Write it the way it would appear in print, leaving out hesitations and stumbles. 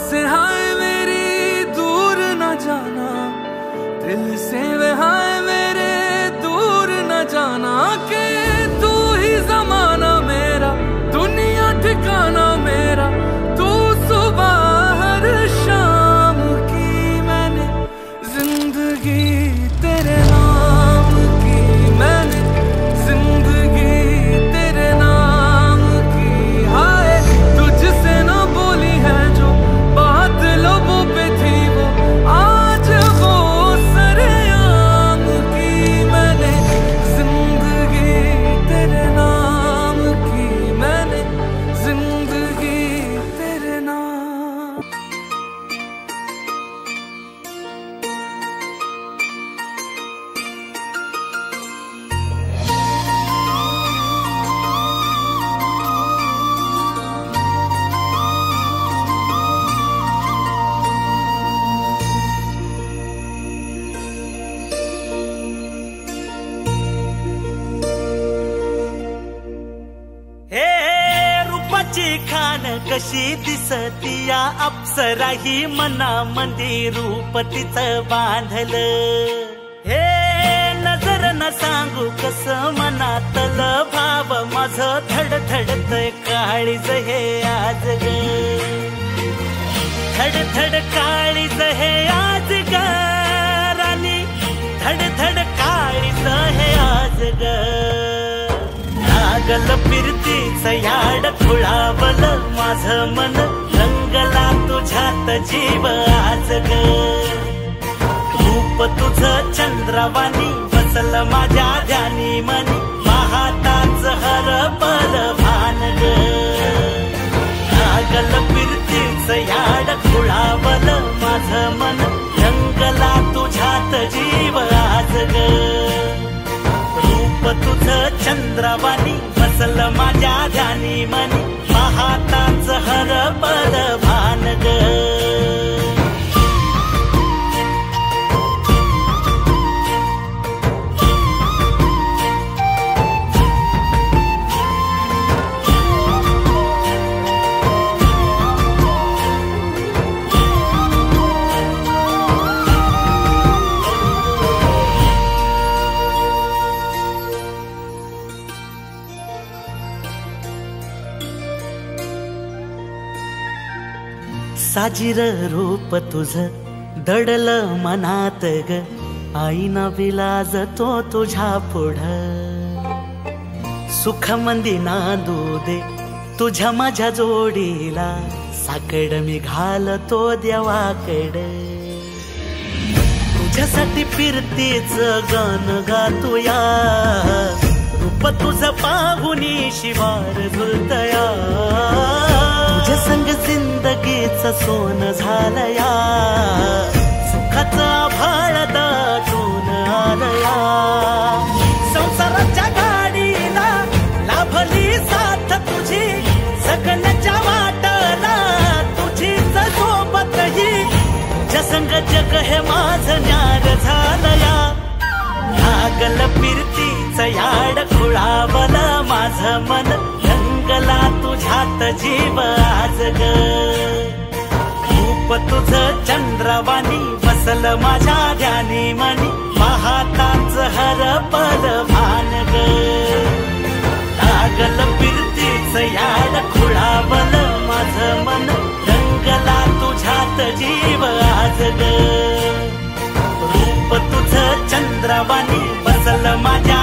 से हाय मेरी दूर न जाना, दिल से वे हाय मेरे दूर न जाना, के तू ही जमाना मेरा, दुनिया ठिकाना मेरा, तू सुबह हर शाम की मैंने जिंदगी तेरे नाम की, मैंने जिंदगी तेरे नाम की। हाय तुझसे ना बोली है जो बात लोगों पे थी, वो आज वो सरेआम की, मैंने जिंदगी तेरे नाम की, मैंने जिंदगी तेरे नाम। हे रूपाची खान कशी दिसती या अप्सरा ही मनामंदी रूप तिचं बांधलं। हे नजर न सांगू कस मनातल भाव माझं धडधडतय काळीज हे आज ग, धडधड काळीज हे आज ग राणी, धडधड काळीज हे आज ग। लागल फिरतीच याड खुळावलं माझं मन, रंगला तुझ्यात जीव आज ग। रूप तुझं चंद्रवाणी बसल माझ्या ध्यानी मनी, पाहताच हरपल भान ग। लागल फिरतीच याड खुळावलं माझं मन, रंगला तुझ्यात जीव आज ग। रूप तुझं चंद्रवाणी बसल माझ्या ध्यानी मनी, पाहताच हरपल भान ग। साजीर रूप तुझं दडलं मनात ग, आईना विलाज तो तुझ्या पुढं। सुख मंदी नांदू दे तुझ्या माझ्या जोडीला, साकड मी घालतो देवाकड। तुझ्यासाठी फिरतीच गाण गातोया, रूप तुझं पाहुनी शिवार झुलतया। तुझ्या संग जिंदगीच सोन झालया, सुखाचा आभाळ दाटून आलया। संसाराच्या गाडीला लाभली साथ तुझी, सगळ्याच्या वाटला तुझीच सोबत ही। तुझ्या संग जग हे माझं न्यार झालया, लागल फिरतीच याड खुळावलं माझं मन, रंगला तुझ्यात जीव आज ग। रूप तुझं चंद्रवाणी बसल माझ्या ध्यानी मनी, पाहताच हरपल भान ग। लागल फिरतीच याड खुळावलं माझं मन, रंगला तुझ्यात जीव आज ग। रूप तुझं चंद्रवाणी बसल माझ्या